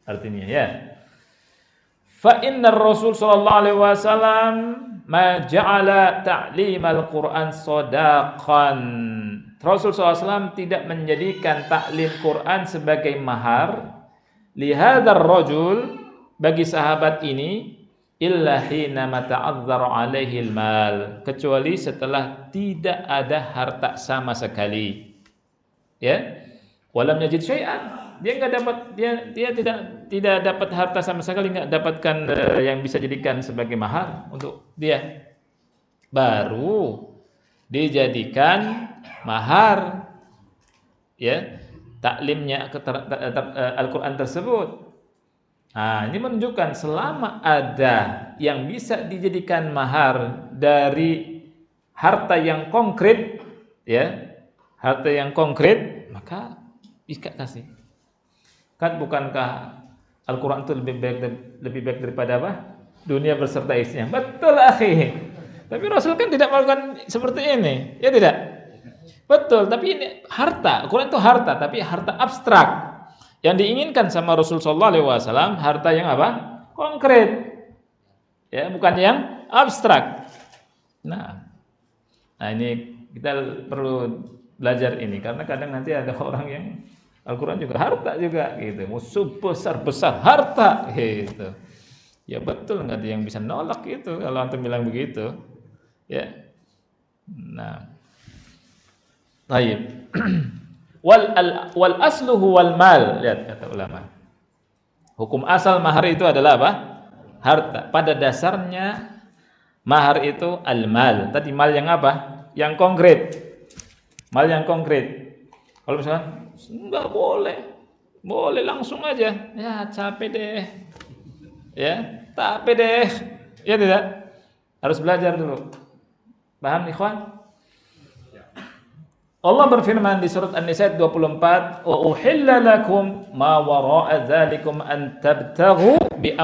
artinya ya. Fa innar Rasul sallallahu alaihi wasallam ma ja'ala ta'limal Qur'an shadaqan. Rasul SAW tidak menjadikan taklim Quran sebagai mahar lihadzal rajul, bagi sahabat ini, illa hina mata'azzara alaihi al-mal, kecuali setelah tidak ada harta sama sekali. Ya. Walam yajid syai'an. Dia enggak dapat, dia tidak dapat harta sama sekali, enggak dapatkan yang bisa jadikan sebagai mahar untuk dia. Baru dijadikan mahar ya taklimnya Al-Qur'an tersebut. Nah, ini menunjukkan selama ada yang bisa dijadikan mahar dari harta yang konkret ya, harta yang konkret, maka bisa kasih. Kan bukankah Al-Qur'an itu lebih baik daripada apa? Dunia beserta isinya. Betul, akhi. Tapi Rasul kan tidak melakukan seperti ini, ya tidak? Betul, tapi ini harta. Al-Quran itu harta, tapi harta abstrak. Yang diinginkan sama Rasul sallallahu alaihi wasallam harta yang apa? Konkret. Ya, bukan yang abstrak. Nah, ini kita perlu belajar ini karena kadang nanti ada orang yang Al-Quran juga harta juga gitu. Musuh besar harta gitu. Ya betul, nggak ada yang bisa nolak itu kalau antum bilang begitu. Ya. Nah. Baik. wal asluhu wal mal. Lihat kata ulama. Hukum asal mahar itu adalah apa? Harta. Pada dasarnya mahar itu al-mal. Tadi mal yang apa? Yang konkret. Mal yang konkret. Kalau misalnya enggak boleh. Boleh langsung aja. Ya, capek deh. Ya, capek deh. Ya tidak? Harus belajar dulu. Paham ikhwan? Allah berfirman di surat An-Nisa 24, "Wa uhilla lakum ma wara'a dzalikum an tabtaghu bi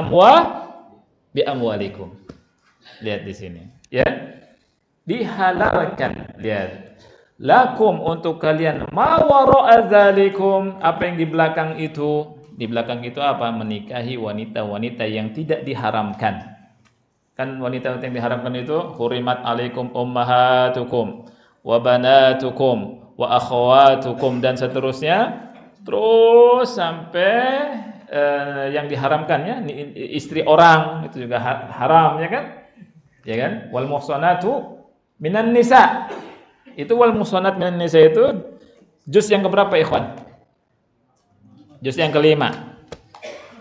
amwalikum." Lihat di sini, ya. Dihalalkan, lihat. Lakum untuk kalian ma wara'a dzalikum, apa yang di belakang itu? Di belakang itu apa? Menikahi wanita-wanita yang tidak diharamkan. Kan wanita yang diharamkan itu hurimat alaikum ummahatukum wa banatukum wa akhawatukum dan seterusnya, terus sampai yang diharamkan ya, istri orang itu juga haram ya kan? Ya kan? Wal muhsanatu minan nisa. Itu wal muhsanat minan nisa itu juz yang keberapa ikhwan? Juz yang kelima.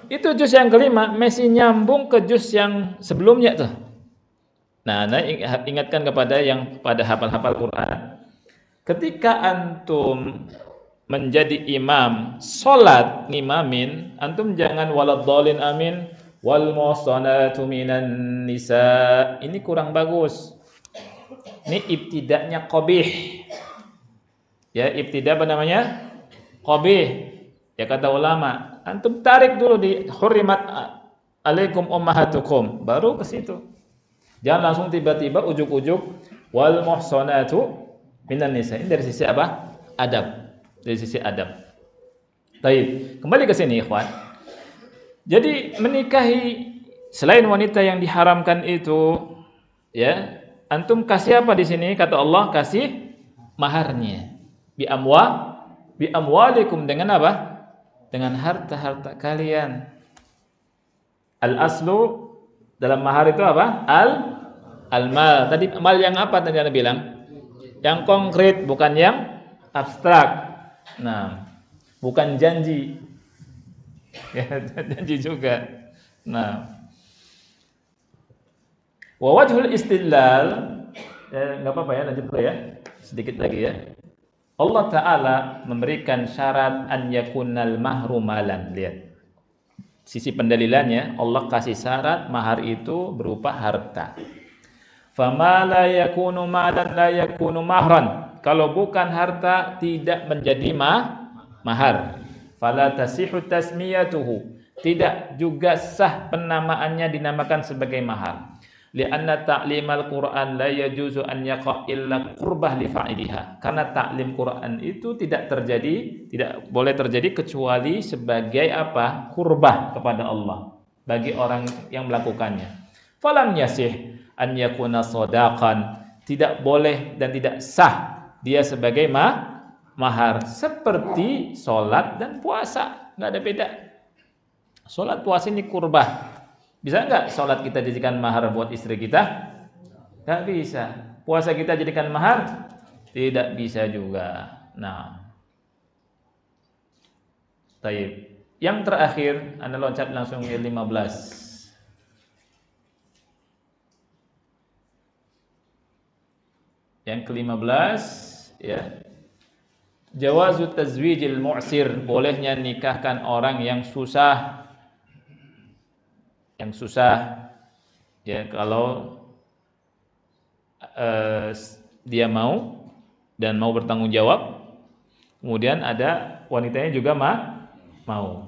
Itu juz yang kelima masih nyambung ke juz yang sebelumnya tuh. Nah, ingatkan kepada yang pada hafal-hafal Quran. Ketika antum menjadi imam, salat ngimamin, antum jangan waladhdallin amin wal muhsanatu minan nisa. Ini kurang bagus. Ini ibtida'nya qabih. Ya, ibtida' apa namanya? Qabih. Ya kata ulama, antum tarik dulu di hurimat alaikum ummahatukum, baru ke situ. Jangan langsung tiba-tiba ujuk-ujuk wal muhsanatu minan nisa. Ini dari sisi apa? Adab. Dari sisi adab. Baik, kembali ke sini ikhwan. Jadi menikahi selain wanita yang diharamkan itu, ya, antum kasih apa di sini? Kata Allah, kasih maharnya. Bi amwalikum, dengan apa? Dengan harta-harta kalian. Al-aslu dalam mahar itu apa? Al-mal. Tadi mal yang apa tadi Anda bilang? Yang konkret, bukan yang abstrak. Nah, bukan janji. Ya, janji juga. Nah, wa wajhul istidlal, enggak apa-apa ya, lanjut dulu ya. Sedikit lagi ya. Allah Ta'ala memberikan syarat an yakunal mahru malan. Lihat. Sisi pendalilannya, Allah kasih syarat mahar itu berupa harta. Fama la yakunu malan la yakunu mahran. Kalau bukan harta tidak menjadi mahar. Fala tasihu tasmiyatuhu. Tidak juga sah penamaannya dinamakan sebagai mahar. Lianna ta'limal Qur'an la yajuzu an yaqa illa qurbah li fa'iliha. Karena taklim Quran itu tidak boleh terjadi kecuali sebagai apa? Qurbah kepada Allah bagi orang yang melakukannya. Falam yasih an yakuna shadaqan. Tidak boleh dan tidak sah dia sebagai mahar seperti sholat dan puasa, nggak ada beda. Sholat puasa ini kurbah. Bisa nggak sholat kita jadikan mahar buat istri kita? Nggak bisa. Puasa kita jadikan mahar? Tidak bisa juga. Nah, taib. Yang terakhir, Anda loncat langsung ke 15. Yang ke-15 ya. Jawazu tazwijil mu'sir, bolehnya nikahkan orang yang susah. Yang susah ya, kalau dia mau dan mau bertanggung jawab, kemudian ada wanitanya juga mau.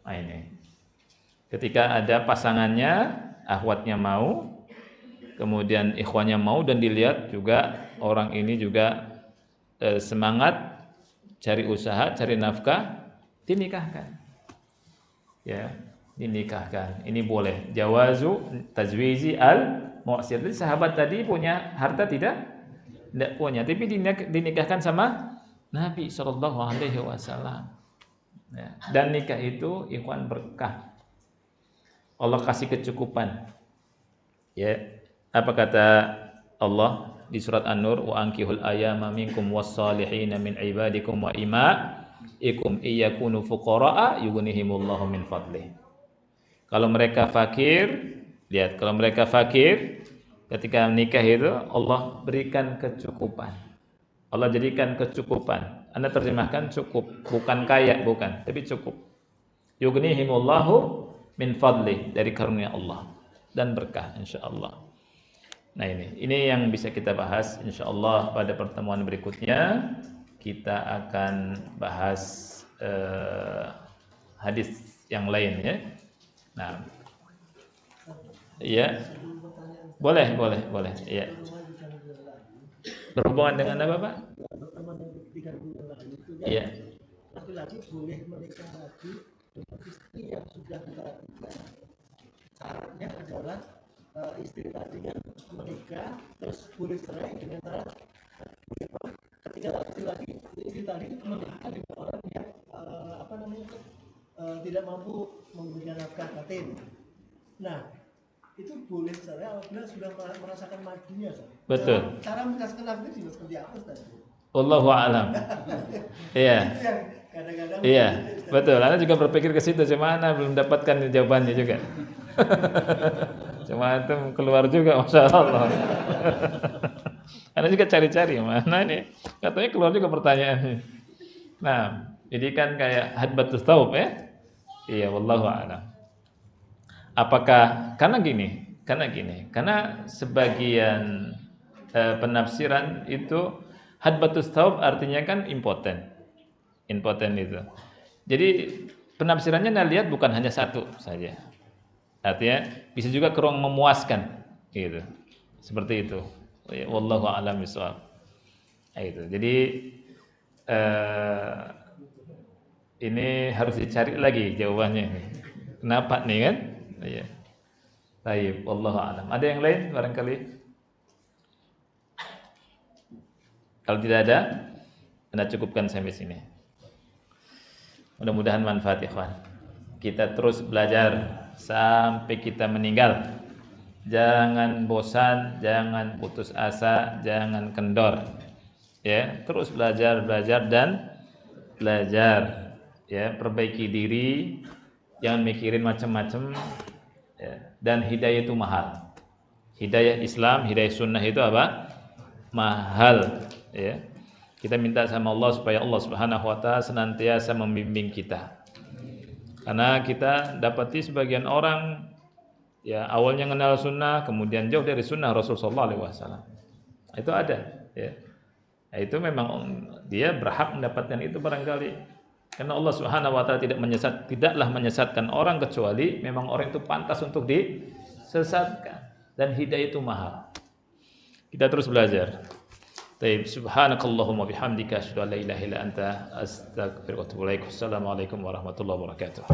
Nah, ini. Ketika ada pasangannya, akhwatnya mau, kemudian ikhwannya mau, dan dilihat juga orang ini juga semangat cari usaha, cari nafkah, dinikahkan. Ya, dinikahkan. Ini boleh. Jawazu tazwiji al-mu'sir. Jadi sahabat tadi punya harta tidak? Tidak punya, tapi dinikahkan sama Nabi SAW. Ya. Dan nikah itu ikhwan berkah. Allah kasih kecukupan. Ya. Apa kata Allah di surat An-Nur, wa ankihul ayama minkum was-salihina min ibadikum wa imaikum iyakunu fuqara'a yughnihimullahu min fadlih. Kalau mereka fakir, lihat, kalau mereka fakir ketika nikah itu Allah berikan kecukupan. Allah jadikan kecukupan. Anda terjemahkan cukup, bukan kaya, bukan, tapi cukup. Yughnihimullahu min fadlih, dari karunia Allah dan berkah insyaallah. Nah, ini yang bisa kita bahas insyaallah. Pada pertemuan berikutnya kita akan bahas hadis yang lain ya. Nah, iya, boleh, iya. Berhubungan dengan apa, Pak? Iya. Laki-laki boleh menikah lagi dengan istri yang sudah menikah. Syaratnya adalah istri tadi yang menikah terus boleh cerai dengan cara ketika laki-laki istri tadi menikah dengan orang yang tidak mampu memberikan nafkah batin. Nah, itu boleh cerai apabila sudah merasakan madunya. Betul. Cara menjelaskan nafkah juga seperti apa, Ustaz? Wallahu a'lam. Iya. Kadang-kadang iya, betul. Anda juga berpikir ke situ, cuma Anda belum dapatkan jawabannya juga. Cuma itu keluar juga, masya Allah. Anda juga cari-cari mana ini, katanya keluar juga pertanyaannya. Nah, jadi kan kayak hadbatus tsaub ya. Iya, wallahu a'lam. Apakah karena sebagian penafsiran itu hadbatus tsaub artinya kan impoten itu. Jadi penafsirannya Anda lihat bukan hanya satu saja. Artinya bisa juga kurang memuaskan gitu. Seperti itu. Wallahu a'lam bishawab. Itu. Jadi ini harus dicari lagi jawabannya. Kenapa nih kan? Iya. Baik, wallahu a'lam. Ada yang lain barangkali? Kalau tidak ada, Anda cukupkan sampai sini. Mudah-mudahan manfaat ikhwan. Kita terus belajar sampai kita meninggal. Jangan bosan, jangan putus asa, jangan kendor. Ya, terus belajar dan belajar. Ya, perbaiki diri, jangan mikirin macam-macam. Ya, dan hidayah itu mahal. Hidayah Islam, hidayah sunnah itu apa? Mahal. Ya. Kita minta sama Allah supaya Allah Subhanahu wa taala senantiasa membimbing kita. Karena kita dapati sebagian orang ya awalnya kenal sunnah, kemudian jauh dari sunnah Rasulullah SAW. Itu ada, ya. Nah, itu memang dia berhak mendapatkan itu barangkali. Karena Allah Subhanahu wa taala tidaklah menyesatkan orang kecuali memang orang itu pantas untuk disesatkan. dan hidayah itu mahal. Kita terus belajar. Taib, subhanakallahumma bihamdika asyhadu an la ilaha illa anta astaghfiruka wa atubu ilaik. Wassalamualaikum warahmatullahi wabarakatuh.